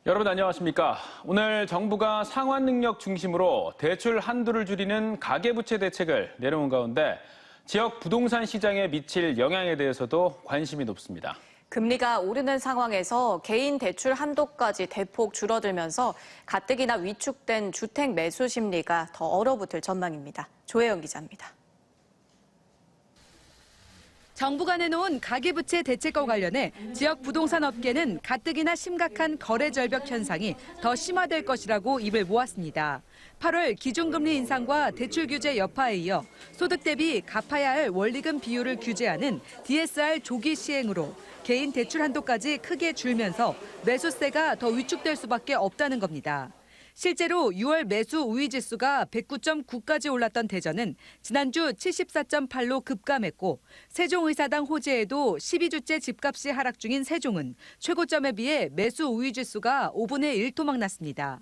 여러분 안녕하십니까? 오늘 정부가 상환 능력 중심으로 대출 한도를 줄이는 가계부채 대책을 내놓은 가운데 지역 부동산 시장에 미칠 영향에 대해서도 관심이 높습니다. 금리가 오르는 상황에서 개인 대출 한도까지 대폭 줄어들면서 가뜩이나 위축된 주택 매수 심리가 더 얼어붙을 전망입니다. 조혜영 기자입니다. 정부가 내놓은 가계부채 대책과 관련해 지역 부동산 업계는 가뜩이나 심각한 거래 절벽 현상이 더 심화될 것이라고 입을 모았습니다. 8월 기준금리 인상과 대출 규제 여파에 이어 소득 대비 갚아야 할 원리금 비율을 규제하는 DSR 조기 시행으로 개인 대출 한도까지 크게 줄면서 매수세가 더 위축될 수밖에 없다는 겁니다. 실제로 6월 매수 우위 지수가 109.9까지 올랐던 대전은 지난주 74.8로 급감했고 세종의사당 호재에도 12주째 집값이 하락 중인 세종은 최고점에 비해 매수 우위 지수가 5분의 1 토막 났습니다.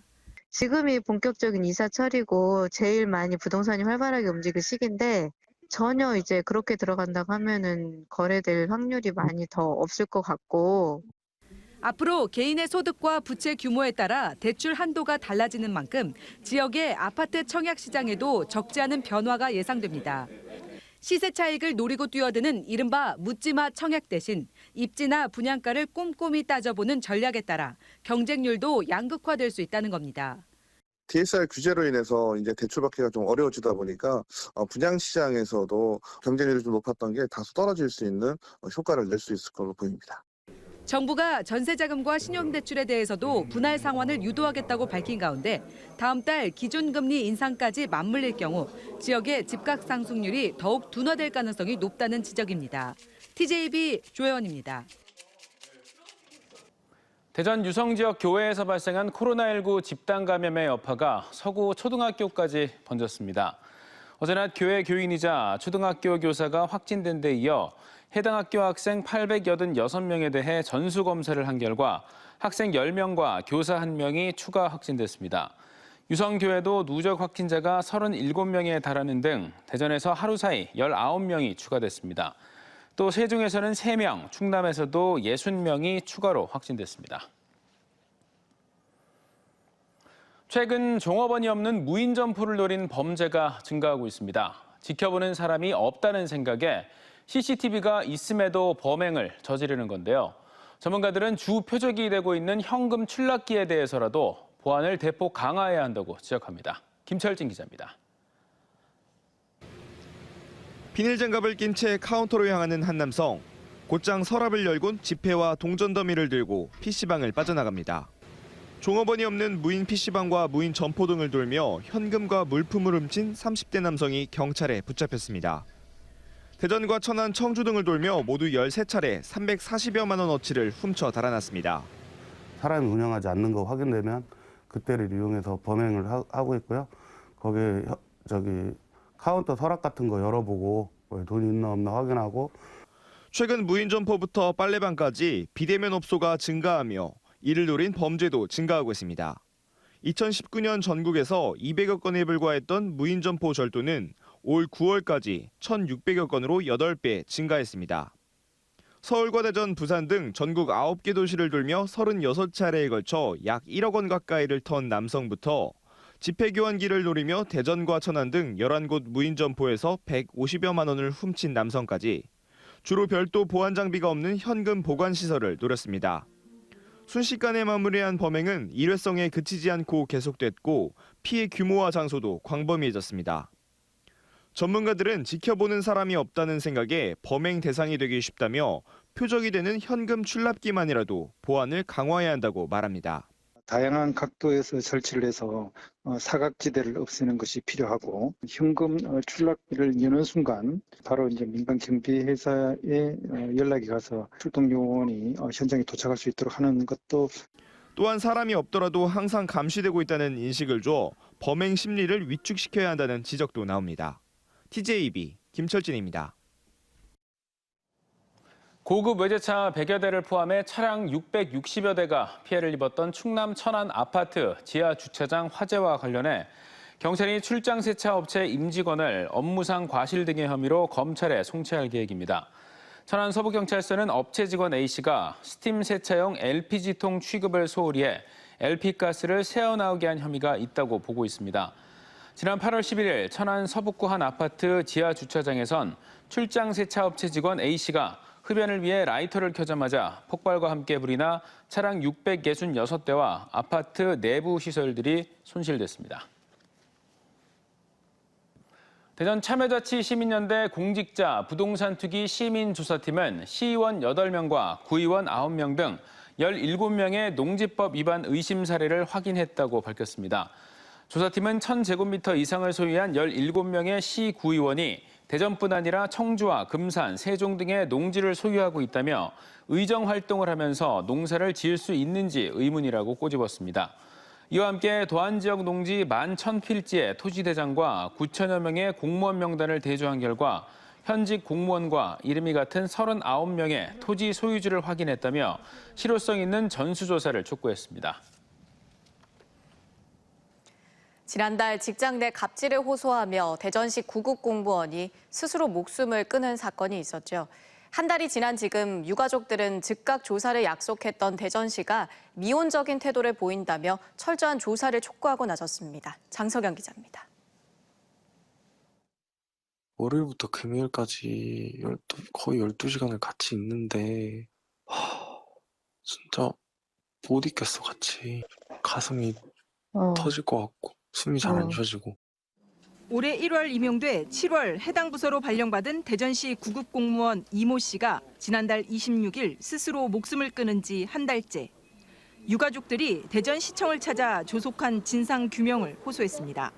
지금이 본격적인 이사철이고 제일 많이 부동산이 활발하게 움직일 시기인데 전혀 이제 그렇게 들어간다고 하면은 거래될 확률이 많이 더 없을 것 같고 앞으로 개인의 소득과 부채 규모에 따라 대출 한도가 달라지는 만큼 지역의 아파트 청약 시장에도 적지 않은 변화가 예상됩니다. 시세 차익을 노리고 뛰어드는 이른바 묻지마 청약 대신 입지나 분양가를 꼼꼼히 따져보는 전략에 따라 경쟁률도 양극화될 수 있다는 겁니다. DSR 규제로 인해서 이제 대출받기가 좀 어려워지다 보니까 분양 시장에서도 경쟁률이 좀 높았던 게 다소 떨어질 수 있는 효과를 낼 수 있을 걸로 보입니다. 정부가 전세자금과 신용대출에 대해서도 분할 상환을 유도하겠다고 밝힌 가운데 다음 달 기준금리 인상까지 맞물릴 경우 지역의 집값 상승률이 더욱 둔화될 가능성이 높다는 지적입니다. TJB 조혜원입니다. 대전 유성 지역 교회에서 발생한 코로나19 집단 감염의 여파가 서구 초등학교까지 번졌습니다. 어제 낮 교회 교인이자 초등학교 교사가 확진된 데 이어 해당 학교 학생 886명에 대해 전수검사를 한 결과 학생 10명과 교사 1명이 추가 확진됐습니다. 유성교회도 누적 확진자가 37명에 달하는 등 대전에서 하루 사이 19명이 추가됐습니다. 또 세종에서는 3명, 충남에서도 60명이 추가로 확진됐습니다. 최근 종업원이 없는 무인 점포를 노린 범죄가 증가하고 있습니다. 지켜보는 사람이 없다는 생각에 CCTV가 있음에도 범행을 저지르는 건데요. 전문가들은 주 표적이 되고 있는 현금 출납기에 대해서라도 보안을 대폭 강화해야 한다고 지적합니다. 김철진 기자입니다. 비닐 장갑을 낀 채 카운터로 향하는 한 남성. 곧장 서랍을 열곤 지폐와 동전 더미를 들고 PC방을 빠져나갑니다. 종업원이 없는 무인 PC방과 무인 점포 등을 돌며 현금과 물품을 훔친 30대 남성이 경찰에 붙잡혔습니다. 대전과 천안, 청주 등을 돌며 모두 13차례 340여만 원어치를 훔쳐 달아났습니다. 사람이 운영하지 않는 거 확인되면 그때를 이용해서 범행을 하고 있고요. 거기에 카운터 서랍 같은 거 열어보고 돈이 있나 없나 확인하고. 최근 무인 점포부터 빨래방까지 비대면 업소가 증가하며 이를 노린 범죄도 증가하고 있습니다. 2019년 전국에서 200여 건에 불과했던 무인 점포 절도는 올 9월까지 1,600여 건으로 8배 증가했습니다. 서울과 대전, 부산 등 전국 9개 도시를 돌며 36차례에 걸쳐 약 1억 원 가까이를 턴 남성부터 지폐 교환기를 노리며 대전과 천안 등 11곳 무인 점포에서 150여만 원을 훔친 남성까지 주로 별도 보안 장비가 없는 현금 보관 시설을 노렸습니다. 순식간에 마무리한 범행은 일회성에 그치지 않고 계속됐고 피해 규모와 장소도 광범위해졌습니다. 전문가들은 지켜보는 사람이 없다는 생각에 범행 대상이 되기 쉽다며 표적이 되는 현금 출납기만이라도 보안을 강화해야 한다고 말합니다. 다양한 각도에서 설치를 해서 사각지대를 없애는 것이 필요하고 현금 출납기를 여는 순간 바로 이제 민간 경비 회사에 연락이 가서 출동 요원이 현장에 도착할 수 있도록 하는 것도 또한 사람이 없더라도 항상 감시되고 있다는 인식을 줘 범행 심리를 위축시켜야 한다는 지적도 나옵니다. TJB 김철진입니다. 고급 외제차 100여 대를 포함해 차량 660여 대가 피해를 입었던 충남 천안 아파트 지하 주차장 화재와 관련해 경찰이 출장 세차 업체 임직원을 업무상 과실 등의 혐의로 검찰에 송치할 계획입니다. 천안 서부경찰서는 업체 직원 A씨가 스팀 세차용 LPG통 취급을 소홀히 해 LP가스를 새어나오게 한 혐의가 있다고 보고 있습니다. 지난 8월 11일 천안 서북구 한 아파트 지하 주차장에선 출장 세차업체 직원 A씨가 흡연을 위해 라이터를 켜자마자 폭발과 함께 불이 나 차량 666대와 아파트 내부 시설들이 손실됐습니다. 대전 참여자치 시민연대 공직자 부동산 투기 시민조사팀은 시의원 8명과 구의원 9명 등 17명의 농지법 위반 의심 사례를 확인했다고 밝혔습니다. 조사팀은 1000제곱미터 이상을 소유한 17명의 시구의원이 대전뿐 아니라 청주와 금산, 세종 등의 농지를 소유하고 있다며 의정 활동을 하면서 농사를 지을 수 있는지 의문이라고 꼬집었습니다. 이와 함께 도안 지역 농지 11,000필지의 토지대장과 9천여 명의 공무원 명단을 대조한 결과 현직 공무원과 이름이 같은 39명의 토지 소유주를 확인했다며 실효성 있는 전수조사를 촉구했습니다. 지난달 직장 내 갑질을 호소하며 대전시 구급 공무원이 스스로 목숨을 끊은 사건이 있었죠. 한 달이 지난 지금 유가족들은 즉각 조사를 약속했던 대전시가 미온적인 태도를 보인다며 철저한 조사를 촉구하고 나섰습니다. 장석영 기자입니다. 월요일부터 금요일까지 거의 12시간을 같이 있는데 진짜 못 있겠어. 같이 가슴이 터질 것 같고 숨이 잘 안 쉬어지고. 올해 1월 임용돼 7월 해당 부서로 발령받은 대전시 구급공무원 이모 씨가 지난달 26일 스스로 목숨을 끊은 지 한 달째. 유가족들이 대전시청을 찾아 조속한 진상 규명을 호소했습니다.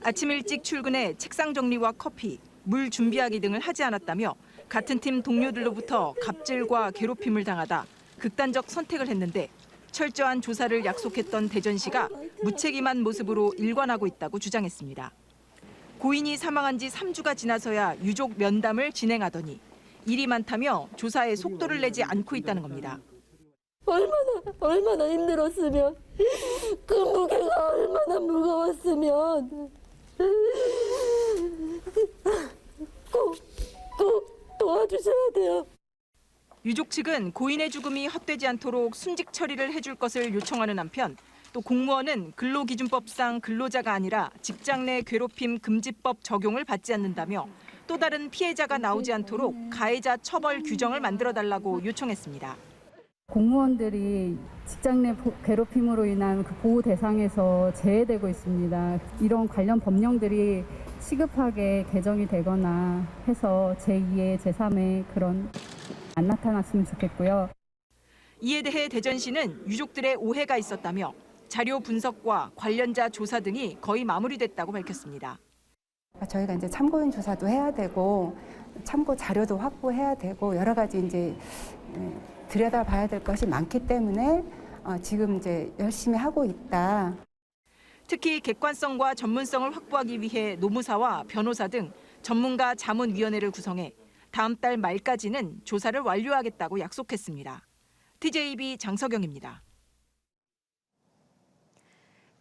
아침 일찍 출근해 책상 정리와 커피, 물 준비하기 등을 하지 않았다며 같은 팀 동료들로부터 갑질과 괴롭힘을 당하다 극단적 선택을 했는데 철저한 조사를 약속했던 대전시가 무책임한 모습으로 일관하고 있다고 주장했습니다. 고인이 사망한 지 3주가 지나서야 유족 면담을 진행하더니 일이 많다며 조사에 속도를 내지 않고 있다는 겁니다. 얼마나 힘들었으면, 그 무게가 얼마나 무거웠으면 꼭 도와주셔야 돼요. 유족 측은 고인의 죽음이 헛되지 않도록 순직 처리를 해줄 것을 요청하는 한편 또 공무원은 근로기준법상 근로자가 아니라 직장 내 괴롭힘 금지법 적용을 받지 않는다며 또 다른 피해자가 나오지 않도록 가해자 처벌 규정을 만들어달라고 요청했습니다. 공무원들이 직장 내 괴롭힘으로 인한 그 보호 대상에서 제외되고 있습니다. 이런 관련 법령들이 시급하게 개정이 되거나 해서 제2의 제3의 그런 안 나타났으면 좋겠고요. 이에 대해 대전시는 유족들의 오해가 있었다며 자료 분석과 관련자 조사 등이 거의 마무리됐다고 밝혔습니다. 저희가 이제 참고인 조사도 해야 되고 참고 자료도 확보해야 되고 여러 가지 이제 들여다봐야 될 것이 많기 때문에 지금 이제 열심히 하고 있다. 특히 객관성과 전문성을 확보하기 위해 노무사와 변호사 등 전문가 자문위원회를 구성해 다음 달 말까지는 조사를 완료하겠다고 약속했습니다. TJB 장석영입니다.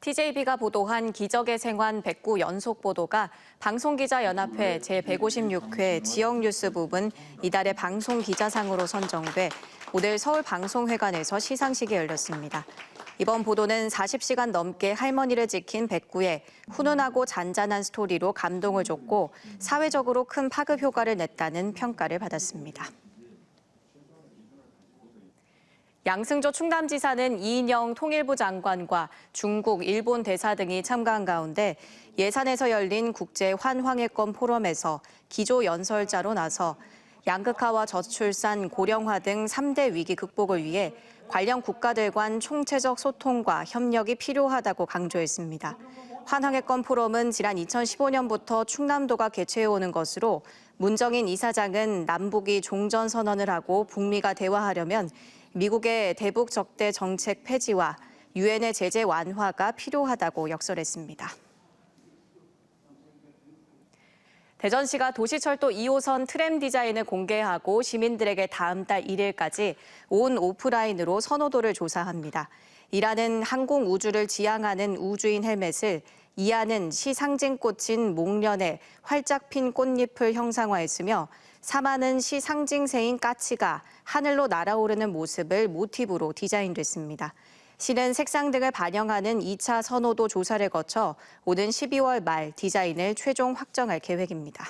TJB가 보도한 기적의 생환 109 연속 보도가 방송기자연합회 제156회 지역뉴스 부분 이달의 방송기자상으로 선정돼 오늘 서울방송회관에서 시상식이 열렸습니다. 이번 보도는 40시간 넘게 할머니를 지킨 109의 훈훈하고 잔잔한 스토리로 감동을 줬고 사회적으로 큰 파급 효과를 냈다는 평가를 받았습니다. 양승조 충남지사는 이인영 통일부 장관과 중국, 일본 대사 등이 참가한 가운데 예산에서 열린 국제환황해권 포럼에서 기조연설자로 나서 양극화와 저출산, 고령화 등 3대 위기 극복을 위해 관련 국가들 간 총체적 소통과 협력이 필요하다고 강조했습니다. 환황해권 포럼은 지난 2015년부터 충남도가 개최해오는 것으로 문정인 이사장은 남북이 종전선언을 하고 북미가 대화하려면 미국의 대북 적대 정책 폐지와 유엔의 제재 완화가 필요하다고 역설했습니다. 대전시가 도시철도 2호선 트램 디자인을 공개하고 시민들에게 다음 달 1일까지 온 오프라인으로 선호도를 조사합니다. 이라는 항공우주를 지향하는 우주인 헬멧을 이하는 시 상징꽃인 목련에 활짝 핀 꽃잎을 형상화했으며 사마는 시 상징새인 까치가 하늘로 날아오르는 모습을 모티브로 디자인됐습니다. 시는 색상 등을 반영하는 2차 선호도 조사를 거쳐 오는 12월 말 디자인을 최종 확정할 계획입니다.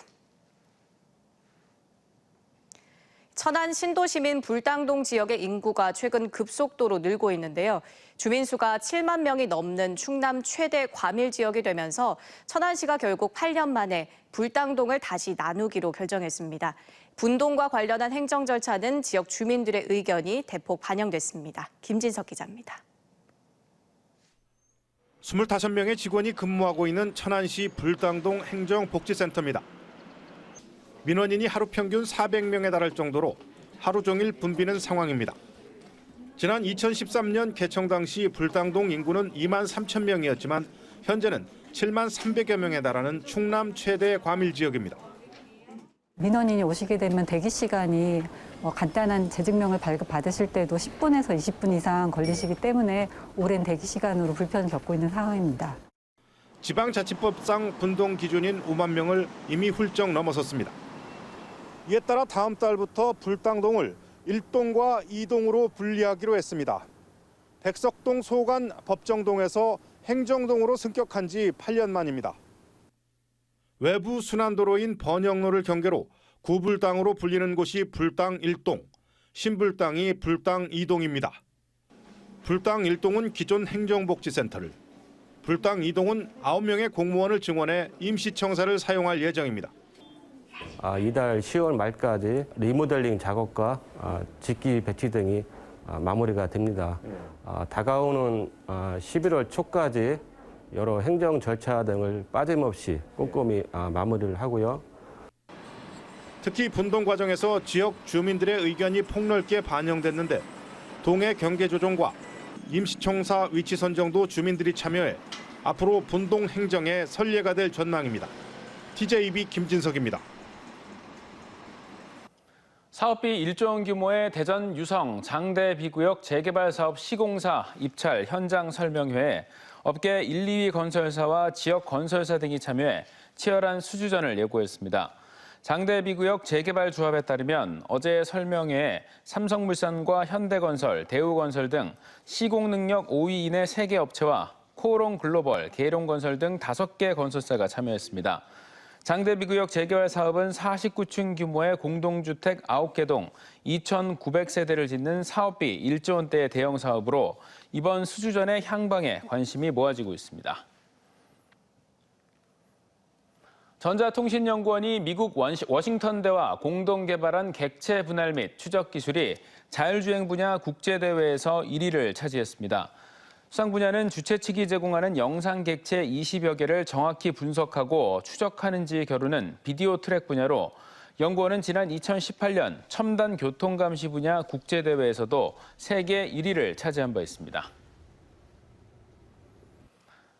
천안 신도시민 불당동 지역의 인구가 최근 급속도로 늘고 있는데요. 주민 수가 7만 명이 넘는 충남 최대 과밀 지역이 되면서 천안시가 결국 8년 만에 불당동을 다시 나누기로 결정했습니다. 분동과 관련한 행정 절차는 지역 주민들의 의견이 대폭 반영됐습니다. 김진석 기자입니다. 25명의 직원이 근무하고 있는 천안시 불당동 행정복지센터입니다. 민원인이 하루 평균 400명에 달할 정도로 하루 종일 붐비는 상황입니다. 지난 2013년 개청 당시 불당동 인구는 2만 3천 명이었지만 현재는 7만 300여 명에 달하는 충남 최대 과밀 지역입니다. 민원인이 오시게 되면 대기 시간이 간단한 재증명을 발급받으실 때도 10분에서 20분 이상 걸리시기 때문에 오랜 대기 시간으로 불편을 겪고 있는 상황입니다. 지방자치법상 분동 기준인 5만 명을 이미 훌쩍 넘어섰습니다. 이에 따라 다음 달부터 불당동을 1동과 2동으로 분리하기로 했습니다. 백석동 소관 법정동에서 행정동으로 승격한 지 8년 만입니다. 외부 순환도로인 번영로를 경계로 구불당으로 불리는 곳이 불당 1동, 신불당이 불당 2동입니다. 불당 1동은 기존 행정복지센터를, 불당 2동은 9명의 공무원을 증원해 임시청사를 사용할 예정입니다. 이달 10월 말까지 리모델링 작업과 직기 배치 등이 마무리가 됩니다. 다가오는 11월 초까지 여러 행정 절차 등을 빠짐없이 꼼꼼히 마무리를 하고요. 특히 분동 과정에서 지역 주민들의 의견이 폭넓게 반영됐는데 동의 경계 조정과 임시청사 위치 선정도 주민들이 참여해 앞으로 분동 행정의 선례가 될 전망입니다. TJB 김진석입니다. 사업비 1조 원 규모의 대전 유성 장대 비구역 재개발 사업 시공사 입찰 현장 설명회에 업계 1, 2위 건설사와 지역 건설사 등이 참여해 치열한 수주전을 예고했습니다. 장대 비구역 재개발 조합에 따르면 어제 설명회에 삼성물산과 현대건설, 대우건설 등 시공 능력 5위 이내 3개 업체와 코오롱 글로벌, 계룡건설 등 5개 건설사가 참여했습니다. 장대비구역 재개발 사업은 49층 규모의 공동주택 9개 동 2,900세대를 짓는 사업비 1조 원대의 대형 사업으로 이번 수주전의 향방에 관심이 모아지고 있습니다. 전자통신연구원이 미국 워싱턴대와 공동 개발한 객체 분할 및 추적 기술이 자율주행 분야 국제대회에서 1위를 차지했습니다. 수상 분야는 주최 측이 제공하는 영상 객체 20여 개를 정확히 분석하고 추적하는지 겨루는 비디오 트랙 분야로 연구원은 지난 2018년 첨단 교통감시 분야 국제대회에서도 세계 1위를 차지한 바 있습니다.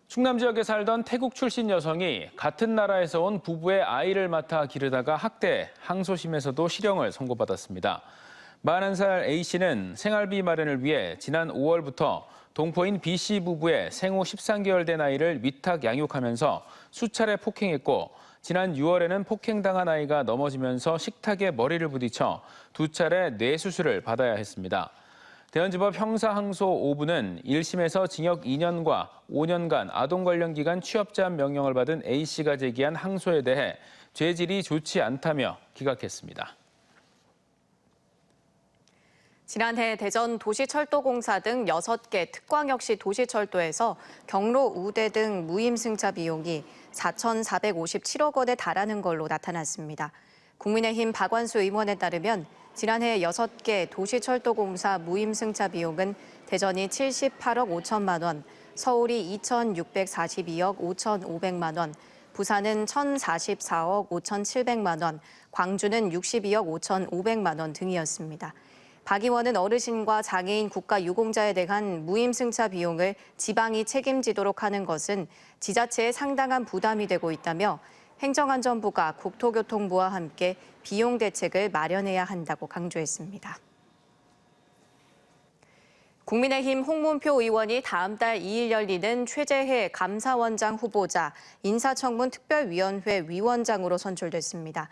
충남 지역에 살던 태국 출신 여성이 같은 나라에서 온 부부의 아이를 맡아 기르다가 학대, 항소심에서도 실형을 선고받았습니다. 41살 A씨는 생활비 마련을 위해 지난 5월부터 동포인 B씨 부부의 생후 13개월 된 아이를 위탁 양육하면서 수차례 폭행했고 지난 6월에는 폭행당한 아이가 넘어지면서 식탁에 머리를 부딪혀 2차례 뇌수술을 받아야 했습니다. 대전지법 형사항소 5부는 1심에서 징역 2년과 5년간 아동 관련 기관 취업제한 명령을 받은 A씨가 제기한 항소에 대해 죄질이 좋지 않다며 기각했습니다. 지난해 대전 도시철도공사 등 6개 특광역시 도시철도에서 경로 우대 등 무임승차 비용이 4,457억 원에 달하는 걸로 나타났습니다. 국민의힘 박완수 의원에 따르면 지난해 6개 도시철도공사 무임승차 비용은 대전이 78억 5천만 원, 서울이 2,642억 5,500만 원, 부산은 1,044억 5,700만 원, 광주는 62억 5,500만 원 등이었습니다. 박 의원은 어르신과 장애인 국가유공자에 대한 무임승차 비용을 지방이 책임지도록 하는 것은 지자체에 상당한 부담이 되고 있다며 행정안전부가 국토교통부와 함께 비용 대책을 마련해야 한다고 강조했습니다. 국민의힘 홍문표 의원이 다음 달 2일 열리는 최재해 감사원장 후보자 인사청문 특별위원회 위원장으로 선출됐습니다.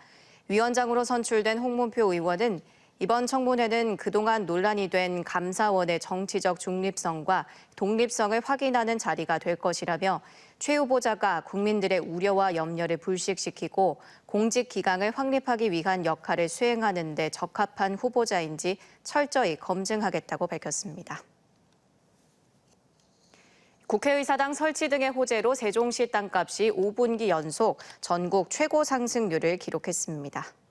위원장으로 선출된 홍문표 의원은 이번 청문회는 그동안 논란이 된 감사원의 정치적 중립성과 독립성을 확인하는 자리가 될 것이라며 최 후보자가 국민들의 우려와 염려를 불식시키고 공직 기강을 확립하기 위한 역할을 수행하는 데 적합한 후보자인지 철저히 검증하겠다고 밝혔습니다. 국회의사당 설치 등의 호재로 세종시 땅값이 5분기 연속 전국 최고 상승률을 기록했습니다.